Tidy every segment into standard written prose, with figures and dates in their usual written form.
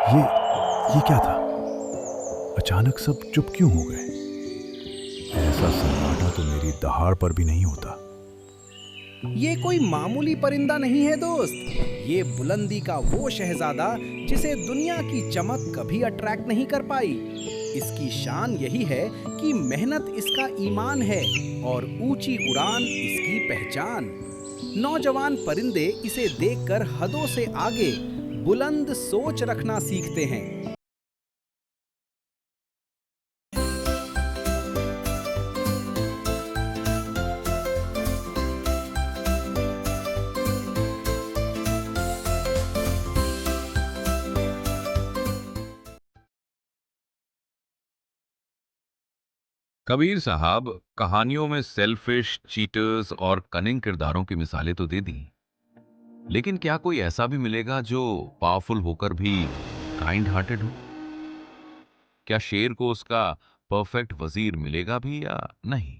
ये ये क्या था? अचानक सब चुप क्यों हो गए? ऐसा सन्नाटा तो मेरी दहाड़ पर भी नहीं होता। ये कोई मामूली परिंदा नहीं है दोस्त। ये बुलंदी का वो शहजादा जिसे दुनिया की चमक कभी अट्रैक्ट नहीं कर पाई। इसकी शान यही है कि मेहनत इसका ईमान है और ऊंची उड़ान इसकी पहचान। नौजवान परिंदे इसे देखकर हदों से आगे बुलंद सोच रखना सीखते हैं। कबीर साहब, कहानियों में सेल्फिश, चीटर्स और कनिंग किरदारों की मिसालें तो दे दी, लेकिन क्या कोई ऐसा भी मिलेगा जो पावरफुल होकर भी काइंड हार्टेड हो? क्या शेर को उसका परफेक्ट वजीर मिलेगा भी या नहीं?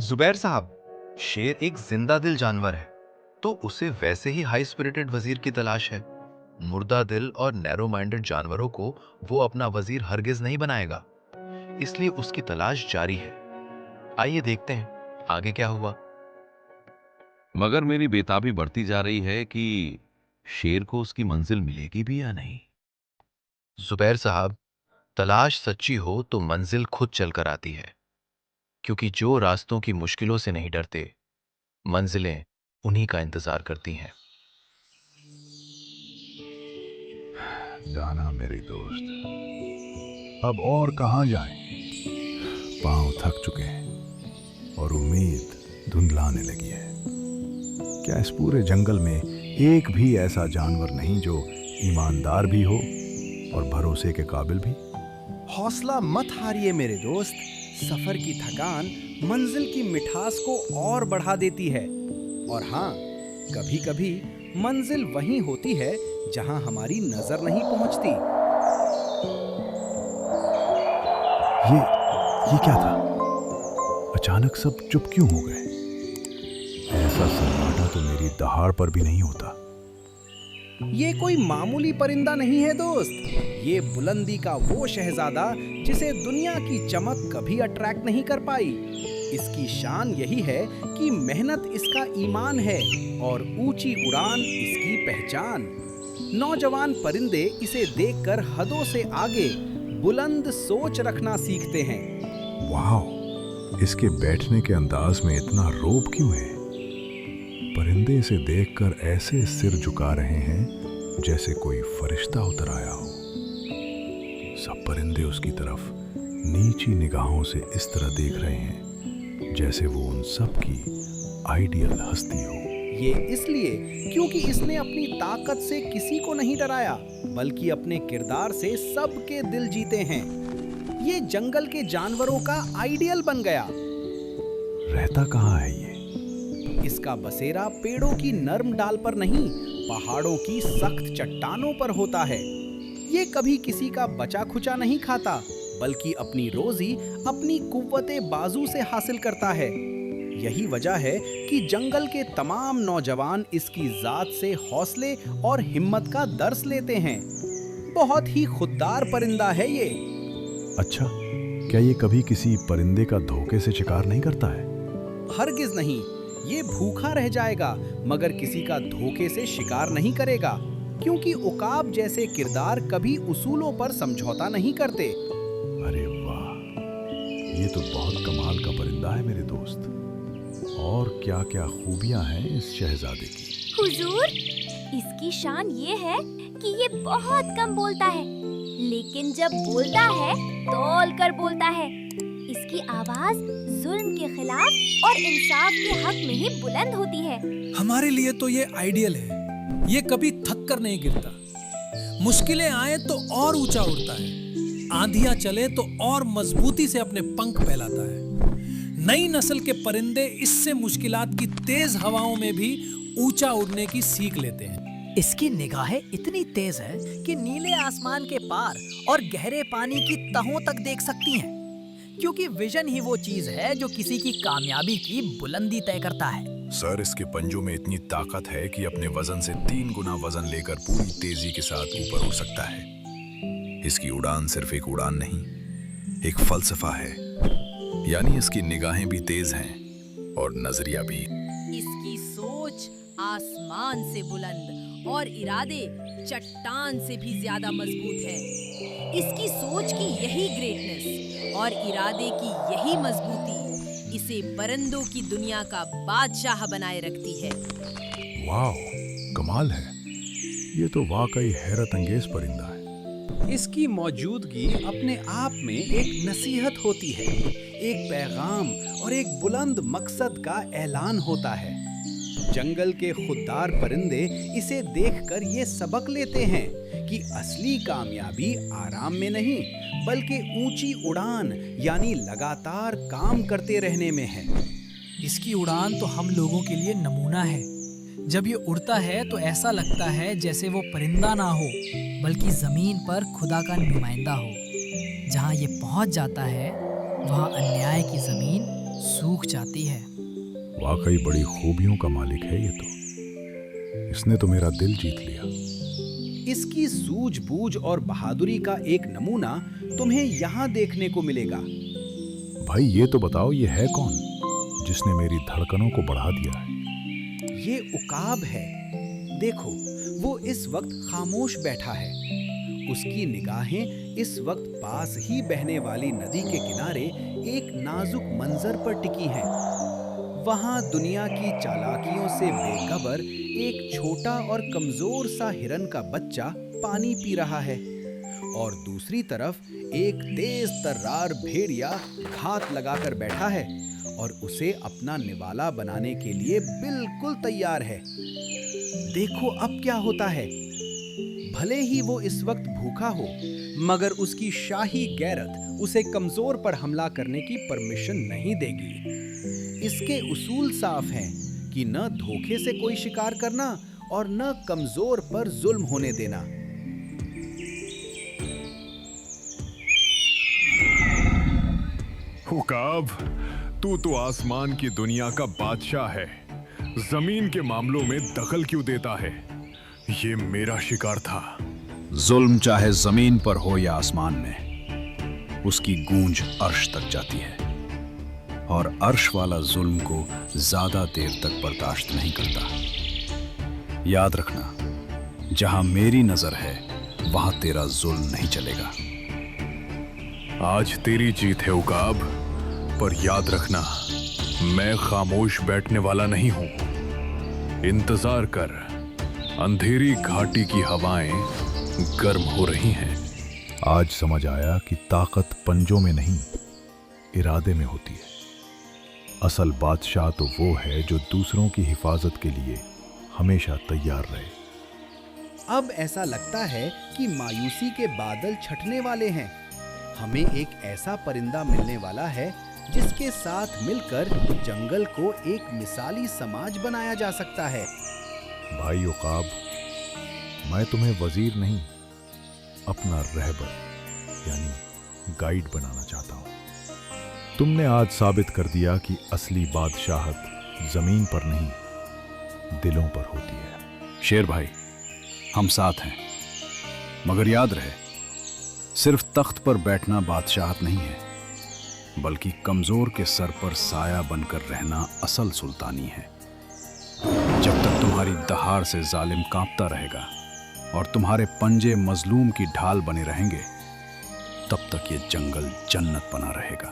जुबैर साहब, शेर एक जिंदा दिल जानवर है, तो उसे वैसे ही हाई स्पिरिटेड वजीर की तलाश है। मुर्दा दिल और नैरो माइंडेड जानवरों को वो अपना वजीर हरगिज नहीं बनाएगा, इसलिए उसकी तलाश जारी है। आइए देखते हैं आगे क्या हुआ। मगर मेरी बेताबी बढ़ती जा रही है कि शेर को उसकी मंजिल मिलेगी भी या नहीं। जुबैर साहब, तलाश सच्ची हो तो मंजिल खुद चलकर आती है, क्योंकि जो रास्तों की मुश्किलों से नहीं डरते, मंजिलें उन्हीं का इंतजार करती हैं। जाना मेरे दोस्त, अब और कहाँ जाएं? पांव थक चुके हैं और उम्मीद धुंधलाने लगी है। क्या इस पूरे जंगल में एक भी ऐसा जानवर नहीं जो ईमानदार भी हो और भरोसे के काबिल भी? हौसला मत हारिए मेरे दोस्त। सफर की थकान मंजिल की मिठास को और बढ़ा देती है। और हाँ, कभी-कभी मंजिल वहीं होती है जहां हमारी नजर नहीं पहुंचती। ये क्या था? अचानक सब चुप क्यों हो गए? ऐसा सन्नाटा तो मेरी दहाड़ पर भी नहीं होता। ये कोई मामूली परिंदा नहीं है दोस्त। ये बुलंदी का वो शहजादा जिसे दुनिया की चमक कभी अट्रैक्ट नहीं कर पाई। इसकी शान यही है कि मेहनत इसका ईमान है और ऊंची उड़ान इसकी पहचान। नौजवान परिंदे इसे देखकर हदों से आगे बुलंद सोच रखना सीखते हैं। वाह, इसके बैठने के अंदाज में इतना रोब क्यों है? परिंदे इसे देखकर ऐसे सिर झुका रहे हैं जैसे कोई फरिश्ता उतर आया हो। सब परिंदे उसकी तरफ नीची निगाहों से इस तरह देख रहे हैं जैसे वो उन सब की आइडियल हस्ती हो। ये इसलिए क्योंकि इसने अपनी ताकत से किसी को नहीं डराया, बल्कि अपने किरदार से सबके दिल जीते हैं। ये जंगल के जानवरों का आइडियल बन गया। रहता कहाँ है ये? इसका बसेरा पेड़ों की नर्म डाल पर नहीं, पहाड़ों की सख्त चट्टानों पर होता है। ये कभी किसी का बचा खुचा नहीं खाता, बल्कि अपनी रोजी अपनी कुव्वते बाजू से हासिल करता है। यही वजह है कि जंगल के तमाम नौजवान इसकी जात से हौसले और हिम्मत का दर्स लेते हैं। बहुत ही खुददार परिंदा है ये। अच्छा, क्या ये कभी किसी परिंदे का धोखे से शिकार नहीं करता है? हरगिज नहीं। ये भूखा रह जाएगा मगर किसी का धोखे से शिकार नहीं करेगा, क्योंकि उकाब जैसे किरदार कभी उसूलों पर समझौता नहीं करते। अरे वाह, ये तो बहुत कमाल का परिंदा है मेरे दोस्त। और क्या क्या खूबियां हैं इस शहजादे की? हुजूर, इसकी शान ये है कि ये बहुत कम बोलता है, लेकिन जब बोलता है तौल कर बोलता है। इसकी आवाज जुल्म के खिलाफ और इंसाफ के हक में ही बुलंद होती है। हमारे लिए तो ये आइडियल है। ये कभी थक कर नहीं गिरता। मुश्किलें आए तो और ऊंचा उड़ता है। आंधियां चले तो और मजबूती से अपने पंख फैलाता है। नई नस्ल के परिंदे इससे मुश्किलात की तेज हवाओं में भी ऊंचा उड़ने की सीख लेते हैं। इसकी निगाहें इतनी तेज है कि नीले आसमान के पार और गहरे पानी की तहों तक देख सकती हैं, क्योंकि विजन ही वो चीज है जो किसी की कामयाबी की बुलंदी तय करता है। सर, इसके पंजों में इतनी ताकत है कि अपने वजन से 3 गुना वजन लेकर पूरी तेजी के साथ ऊपर उड़ सकता है। इसकी उड़ान सिर्फ एक उड़ान नहीं, एक फलसफा है। यानी इसकी निगाहें भी तेज हैं और नजरिया भी। इसकी सोच आसमान से बुलंद और इरादे चट्टान से भी ज्यादा मजबूत है। इसकी सोच की यही ग्रेटनेस और इरादे की यही मजबूती इसे परिंदों की दुनिया का बादशाह बनाए रखती है। वाह, कमाल है। ये तो वाकई हैरत अंगेज परिंदा है। इसकी मौजूदगी अपने आप में एक नसीहत होती है, एक पैगाम और एक बुलंद मकसद का ऐलान होता है। जंगल के खुददार परिंदे इसे देखकर ये सबक लेते हैं कि असली कामयाबी आराम में नहीं, बल्कि ऊंची उड़ान यानी लगातार काम करते रहने में है। इसकी उड़ान तो हम लोगों के लिए नमूना है। जब ये उड़ता है तो ऐसा लगता है जैसे वो परिंदा ना हो, बल्कि जमीन पर खुदा का नुमाइंदा हो। जहाँ ये पहुँच जाता है वहाँ अन्याय की जमीन सूख जाती है। वाकई बड़ी खूबियों का मालिक है ये तो। इसने तो मेरा दिल जीत लिया। इसकी सूझबूझ और बहादुरी का एक नमूना तुम्हें यहाँ देखने को मिलेगा। भाई ये तो बताओ, ये है कौन जिसने मेरी धड़कनों को बढ़ा दिया है? ये उकाब है। देखो, वो इस वक्त खामोश बैठा है। उसकी निगाहें इस वक्त पास ही बहने वाली नदी के किनारे एक नाजुक मंजर पर टिकी हैं। वहां दुनिया की चालाकियों से बेखबर एक छोटा और कमजोर सा हिरन का बच्चा पानी पी रहा है, और दूसरी तरफ एक तेज तर्रार भेड़िया घात लगाकर बैठा है और उसे अपना निवाला बनाने के लिए बिल्कुल तैयार है। देखो अब क्या होता है। भले ही वो इस वक्त भूखा हो, मगर उसकी शाही गैरत उसे कमजोर पर हमला करने की परमिशन नहीं देगी। इसके उसूल साफ हैं कि न धोखे से कोई शिकार करना और न कमजोर पर जुल्म होने देना। उकाब, तू तो आसमान की दुनिया का बादशाह है। जमीन के मामलों में दखल क्यों देता है? ये मेरा शिकार था। जुल्म चाहे जमीन पर हो या आसमान में, उसकी गूंज अर्श तक जाती है, और अर्श वाला जुल्म को ज्यादा देर तक बर्दाश्त नहीं करता। याद रखना, जहां मेरी नजर है वहां तेरा जुल्म नहीं चलेगा। आज तेरी जीत है उकाब, पर याद रखना, मैं खामोश बैठने वाला नहीं हूं। इंतजार कर, अंधेरी घाटी की हवाएं गर्म हो रही हैं। आज समझ आया कि ताकत पंजों में नहीं, इरादे में होती है। असल बादशाह तो वो है जो दूसरों की हिफाजत के लिए हमेशा तैयार रहे। अब ऐसा लगता है कि मायूसी के बादल छटने वाले हैं। हमें एक ऐसा परिंदा मिलने वाला है जिसके साथ मिलकर जंगल को एक मिसाली समाज बनाया जा सकता है। भाई उकाब, मैं तुम्हें वजीर नहीं, अपना रहबर यानी गाइड बनाना चाहता हूं। तुमने आज साबित कर दिया कि असली बादशाहत जमीन पर नहीं, दिलों पर होती है। शेर भाई, हम साथ हैं, मगर याद रहे, सिर्फ तख्त पर बैठना बादशाहत नहीं है, बल्कि कमजोर के सर पर साया बनकर रहना असल सुल्तानी है। जब तक तुम्हारी दहाड़ से जालिम कांपता रहेगा और तुम्हारे पंजे मजलूम की ढाल बने रहेंगे, तब तक ये जंगल जन्नत बना रहेगा।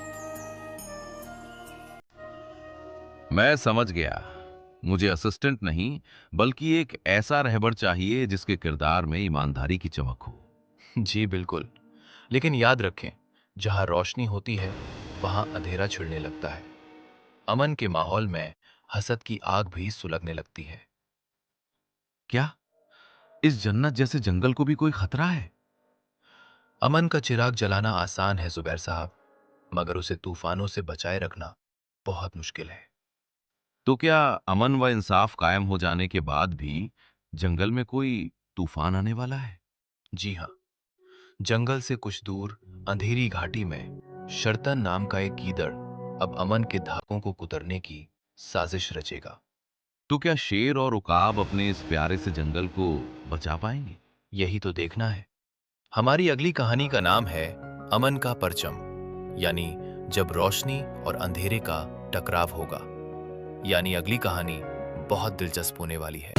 मैं समझ गया। मुझे असिस्टेंट नहीं, बल्कि एक ऐसा रहबर चाहिए जिसके किरदार में ईमानदारी की चमक हो। जी बिल्कुल, लेकिन याद रखें, जहां रोशनी होती है वहां अंधेरा छिड़ने लगता है। अमन के माहौल में हसद की आग भी सुलगने लगती है। क्या इस जन्नत जैसे जंगल को भी कोई खतरा है? अमन का चिराग जलाना आसान है जुबैर साहब, मगर उसे तूफानों से बचाए रखना बहुत मुश्किल है। तो क्या अमन व इंसाफ कायम हो जाने के बाद भी जंगल में कोई तूफान आने वाला है? जी हाँ, जंगल से कुछ दूर अंधेरी घाटी में शर्तन नाम का एक गीदड़ अब अमन के धागों को कुतरने की साजिश रचेगा। तो क्या शेर और उकाब अपने इस प्यारे से जंगल को बचा पाएंगे? यही तो देखना है। हमारी अगली कहानी का नाम है अमन का परचम, यानी जब रोशनी और अंधेरे का टकराव होगा। यानी अगली कहानी बहुत दिलचस्प होने वाली है।